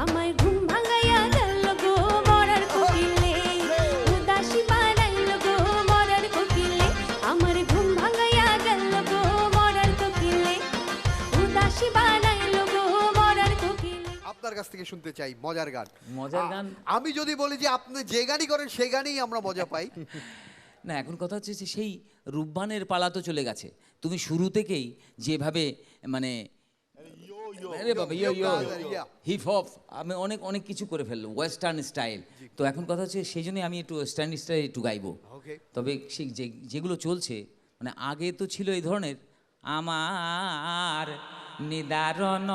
আমার ঘুম ভাঙাইয়া গেল গো মরার কোকিলে উদাসী বানাইল গো মরার কোকিলে আমার ঘুম ভাঙাইয়া গেল গো মরার কোকিলে উদাসী বানাইল গো মরার কোকিলে। আপনার কাছ থেকে শুনতে চাই মজার গান। মজার গান? আমি যদি বলি যে আপনি যে গানই করেন সেই গানেই আমরা মজা পাই। না, এখন কথা হচ্ছে যে সেই রূপবানের পালা তো চলে গেছে। তুমি শুরু থেকেই যেভাবে মানে আরে বাবা ইয়ো ইয়ো হিপ হপ আমি অনেক অনেক কিছু করে ফেললাম ওয়েস্টার্ন স্টাইল। তো এখন কথা হচ্ছে সেই জন্যই আমি একটু ওয়েস্টার্ন স্টাইল একটু গাইবো। তবে সেই যেগুলো চলছে মানে আগে তো ছিল এই ধরনের আমার নিদারণ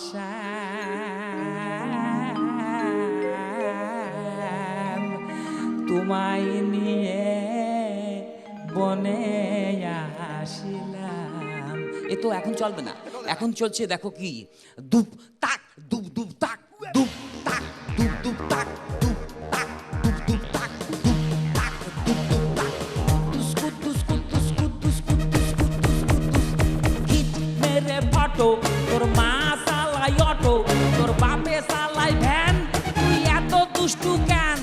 শ্যাম তোমায় নিয়ে বনে আসিলাম। এ তো এখন চলবে না, এখন চলছে দেখো কি দুপ তাক দুপ দুপ তাক দুপ তাক দুপ দুপ তাক দুপ তাক দুপ দুপ তাক দুপ তাক দুপ দুপ তাক দুস্কু দুস্কু দুস্কু দুস্কু দুস্কু দুস্কু হিট মেরে ফটো তোর মা সালাই অটো তোর বাপে সালাই ভ্যান তুই এত দুষ্টু কেন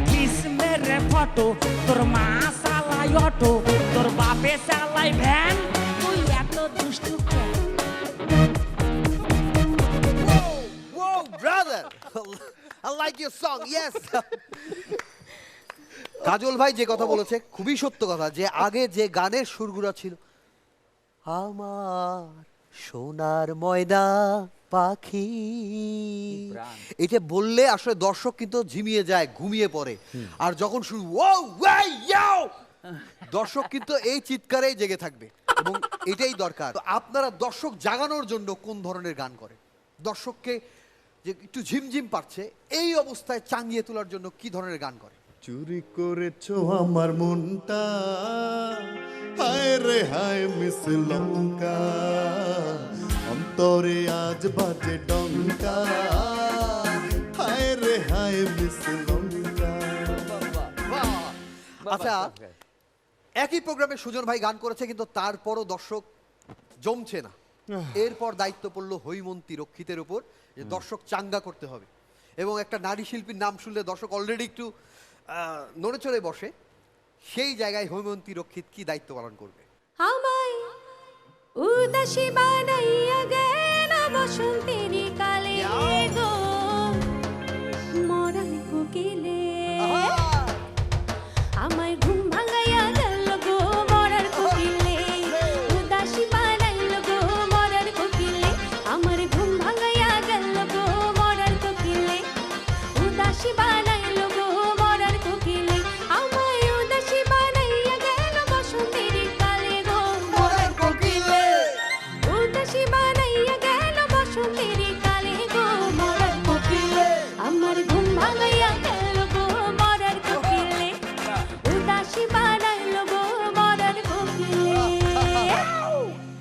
কিস মেরে ফটো তোর মা সালাই অটো তোর বাপে সালাই ভ্যান তুই এত দুষ্টু কেন। Whoa, brother! I like your song, yes! কাজল ভাই যে কথা বলেছে খুবই সত্য কথা, যে আগে যে গানের সুরগুলো ছিল আমার সোনার ময়না পাখি, এটা বললে আসলে দর্শক কিন্তু ঝিমিয়ে যায়, ঘুমিয়ে পড়ে। আর যখন শুরু দর্শক কিন্তু এই চিৎকারেই জেগে থাকবে এবং এটাই দরকার। তো আপনারা দর্শক জাগানোর জন্য কোন ধরনের গান করেন? দর্শককে যে একটু ঝিমঝিম পাচ্ছে এই অবস্থায় চাঙ্গিয়ে তোলার জন্য কি ধরনের গান করে? চুরি করেছো আমার মনটা, হায় রে হায় মিস লঙ্কা, অন্তরে আজ বাজে ডঙ্কা, হায় রে হায় মিস লঙ্কা। আচ্ছা, একই প্রোগ্রামে সুজন ভাই গান করেছে কিন্তু তারপরও দর্শক জমছে না। এরপর দায়িত্ব পড়লো হৈমন্তী রক্ষিতের উপর, যে দর্শক চাঙ্গা করতে হবে এবং একটা নারী শিল্পীর নাম শুনলে দর্শক অলরেডি একটু নড়ে চড়ে বসে। সেই জায়গায় হৈমন্তী রক্ষিত কি দায়িত্ব পালন করবে? আমায় উদাসী বানাইয়া গেল বসন্তের কালে